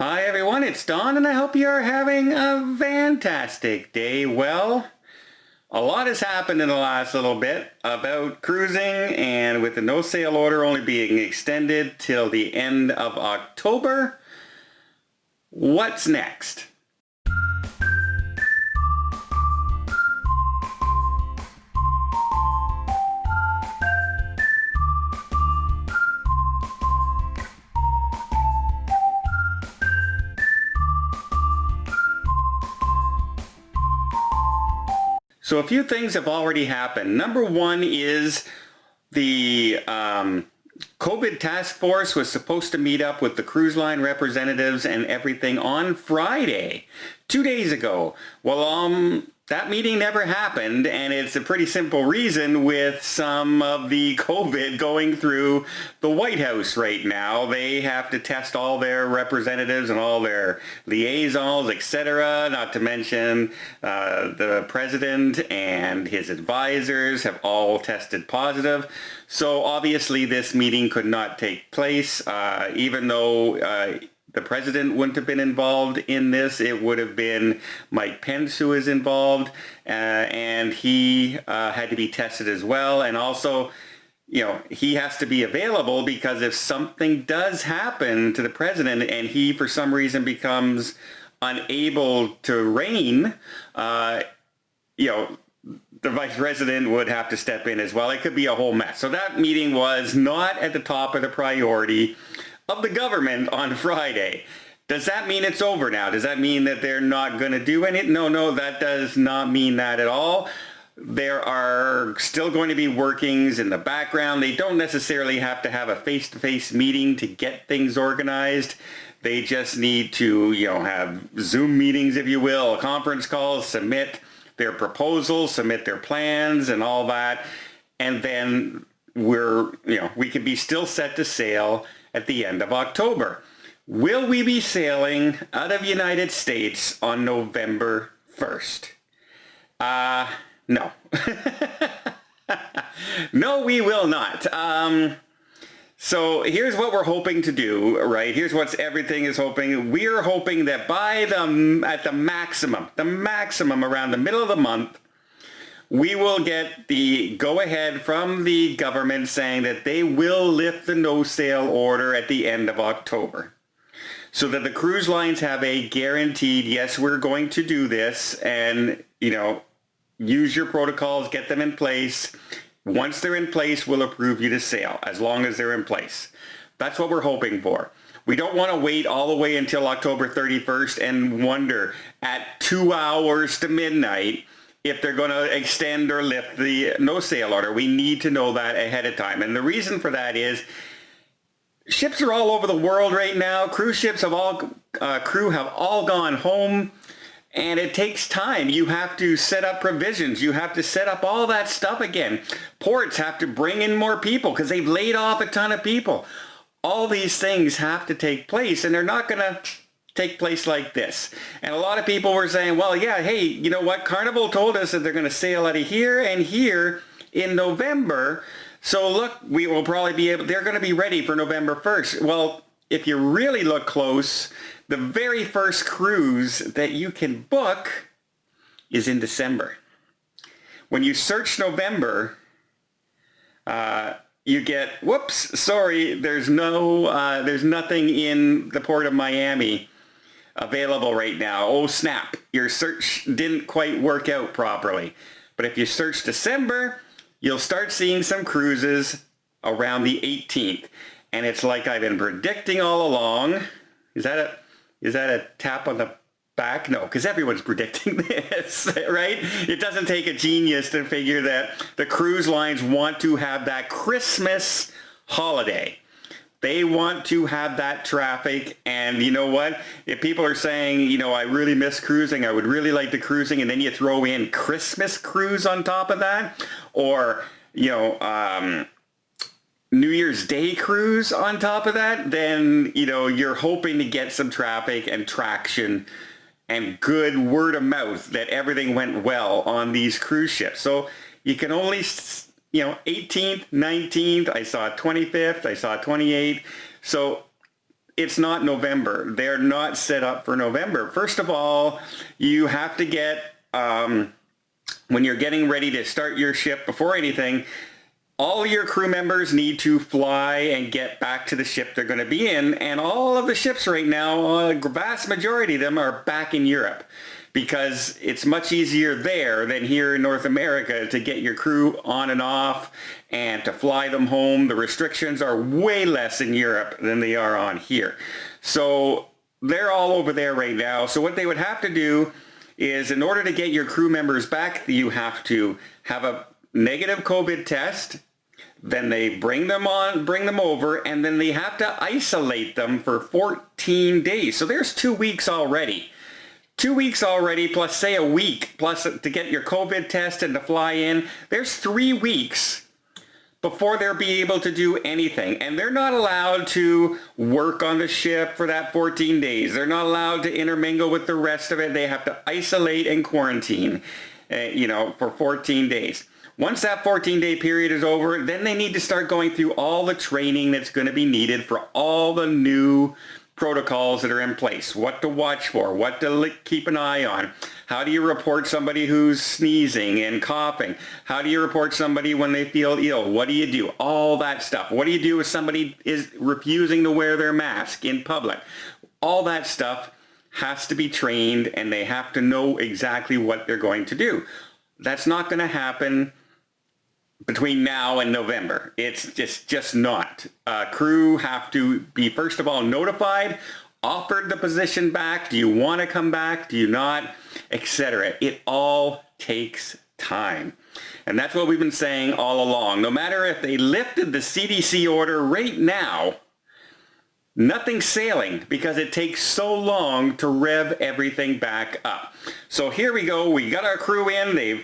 Hi everyone, it's Don and I hope you are having a fantastic day. Well, a lot has happened in the last little bit about cruising, and with the no sail order only being extended till the end of October, what's next? So a few things have already happened. Number one is the COVID task force was supposed to meet up with the cruise line representatives and everything on Friday, 2 days ago. Well, that meeting never happened, and it's a pretty simple reason with some of the COVID going through the White House right now. They have to test all their representatives and all their liaisons, etc., not to mention the president and his advisors have all tested positive. So obviously this meeting could not take place, even though the president wouldn't have been involved in this. It would have been Mike Pence who is involved, and he had to be tested as well. And also, he has to be available because if something does happen to the president and he, for some reason, becomes unable to reign, the vice president would have to step in as well. It could be a whole mess. So that meeting was not at the top of the priority of the government on Friday. Does that mean it's over now? Does that mean that they're not going to do anything? No, that does not mean that at all. There are still going to be workings in the background. They don't necessarily have to have a face-to-face meeting to get things organized. They just need to, have Zoom meetings, if you will, conference calls, submit their proposals, submit their plans and all that. And then we can be still set to sail at the end of October. Will we be sailing out of the United States on November 1st? No. No, we will not. So here's what we're hoping to do, right? Here's what everything is hoping. We're hoping that at the maximum around the middle of the month, we will get the go-ahead from the government saying that they will lift the no-sail order at the end of October. So that the cruise lines have a guaranteed, yes, we're going to do this, and, use your protocols, get them in place. Once they're in place, we'll approve you to sail, as long as they're in place. That's what we're hoping for. We don't want to wait all the way until October 31st and wonder at 2 hours to midnight if they're going to extend or lift the no-sail order. We need to know that ahead of time. And the reason for that is ships are all over the world right now. Cruise ships crew have all gone home, and it takes time. You have to set up provisions. You have to set up all that stuff again. Ports have to bring in more people because they've laid off a ton of people. All these things have to take place, and they're not going to take place like this. And a lot of people were saying, well, yeah, hey, you know what? Carnival told us that they're going to sail out of here and here in November. So look, we will probably they're going to be ready for November 1st. Well, if you really look close, the very first cruise that you can book is in December. When you search November, you get, whoops, sorry, there's nothing in the port of Miami available right now. Oh snap, your search didn't quite work out properly. But if you search December, you'll start seeing some cruises around the 18th. And it's like I've been predicting all along. Is that a tap on the back? No, because everyone's predicting this, right? It doesn't take a genius to figure that the cruise lines want to have that Christmas holiday. They want to have that traffic, and you know what? If people are saying, I really miss cruising, I would really like the cruising, and then you throw in Christmas cruise on top of that, or, New Year's Day cruise on top of that, then, you're hoping to get some traffic and traction and good word of mouth that everything went well on these cruise ships. So you can only 18th, 19th, I saw 25th, I saw 28th. So it's not November. They're not set up for November. First of all, you have to get, when you're getting ready to start your ship, before anything, all your crew members need to fly and get back to the ship they're going to be in. And all of the ships right now, a vast majority of them are back in Europe, because it's much easier there than here in North America to get your crew on and off and to fly them home. The restrictions are way less in Europe than they are on here. So they're all over there right now. So what they would have to do is, in order to get your crew members back, you have to have a negative COVID test. Then they bring them over, and then they have to isolate them for 14 days. So there's 2 weeks already. 2 weeks already, plus say a week, plus to get your COVID test and to fly in. There's 3 weeks before they'll be able to do anything. And they're not allowed to work on the ship for that 14 days. They're not allowed to intermingle with the rest of it. They have to isolate and quarantine, for 14 days. Once that 14-day period is over, then they need to start going through all the training that's going to be needed for all the new protocols that are in place. What to watch for, what to keep an eye on. How do you report somebody who's sneezing and coughing? How do you report somebody when they feel ill? What do you do? All that stuff. What do you do if somebody is refusing to wear their mask in public? All that stuff has to be trained, and they have to know exactly what they're going to do. That's not going to happen between now and November. It's just not. Crew have to be, first of all, notified, offered the position back. Do you want to come back? Do you not? Etc. It all takes time. And that's what we've been saying all along. No matter if they lifted the CDC order right now, nothing's sailing, because it takes so long to rev everything back up. So here we go. We got our crew in.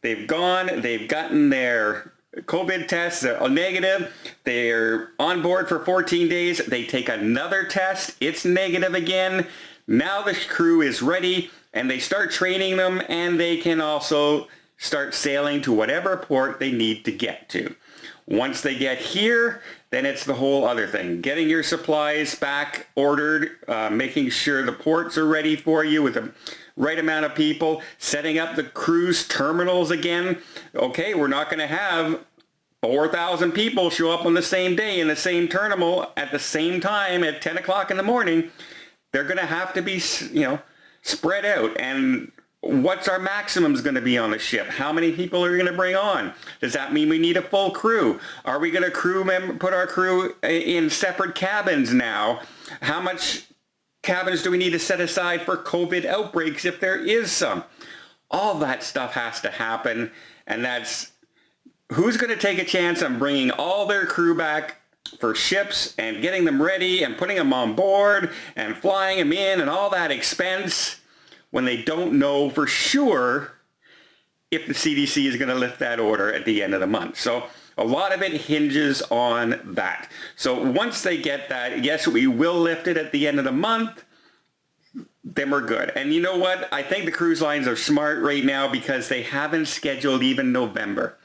They've gotten their COVID tests, they're negative. They're on board for 14 days. They take another test. It's negative again. Now the crew is ready, and they start training them, and they can also start sailing to whatever port they need to get to. Once they get here, then it's the whole other thing. Getting your supplies back ordered, making sure the ports are ready for you with the right amount of people, setting up the cruise terminals again. Okay, we're not going to have 4,000 people show up on the same day in the same terminal at the same time at 10 o'clock in the morning. They're going to have to be, spread out. And what's our maximums going to be on the ship? How many people are we going to bring on? Does that mean we need a full crew? Are we going to put our crew in separate cabins now? How much cabins do we need to set aside for COVID outbreaks if there is some? All that stuff has to happen, and that's who's going to take a chance on bringing all their crew back for ships and getting them ready and putting them on board and flying them in and all that expense when they don't know for sure if the CDC is going to lift that order at the end of the month. So a lot of it hinges on that. So once they get that, yes, we will lift it at the end of the month, then we're good. And you know what? I think the cruise lines are smart right now because they haven't scheduled even November.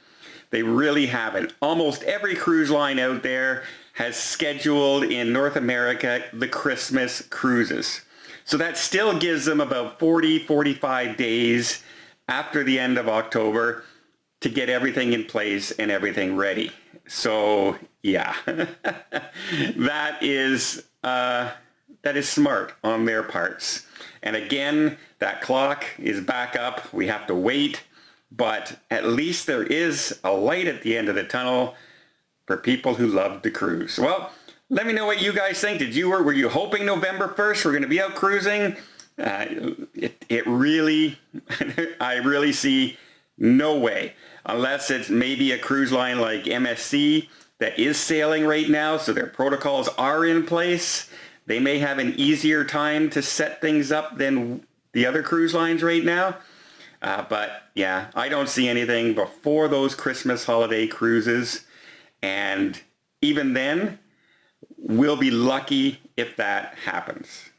They really haven't. Almost every cruise line out there has scheduled in North America the Christmas cruises. So that still gives them about 45 days after the end of October to get everything in place and everything ready. So yeah, that is smart on their parts. And again, that clock is back up. We have to wait, but at least there is a light at the end of the tunnel for people who love to cruise. Well, let me know what you guys think. Were you hoping November 1st we're going to be out cruising? It really, I really see no way, unless it's maybe a cruise line like MSC that is sailing right now, so their protocols are in place. They may have an easier time to set things up than the other cruise lines right now. But yeah, I don't see anything before those Christmas holiday cruises. And even then, we'll be lucky if that happens.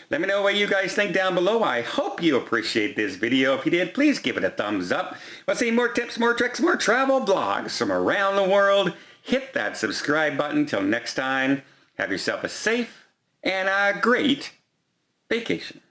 Let me know what you guys think down below. I hope you appreciate this video. If you did, please give it a thumbs up. Want to see more tips, more tricks, more travel blogs from around the world? Hit that subscribe button. Till next time, have yourself a safe and a great vacation.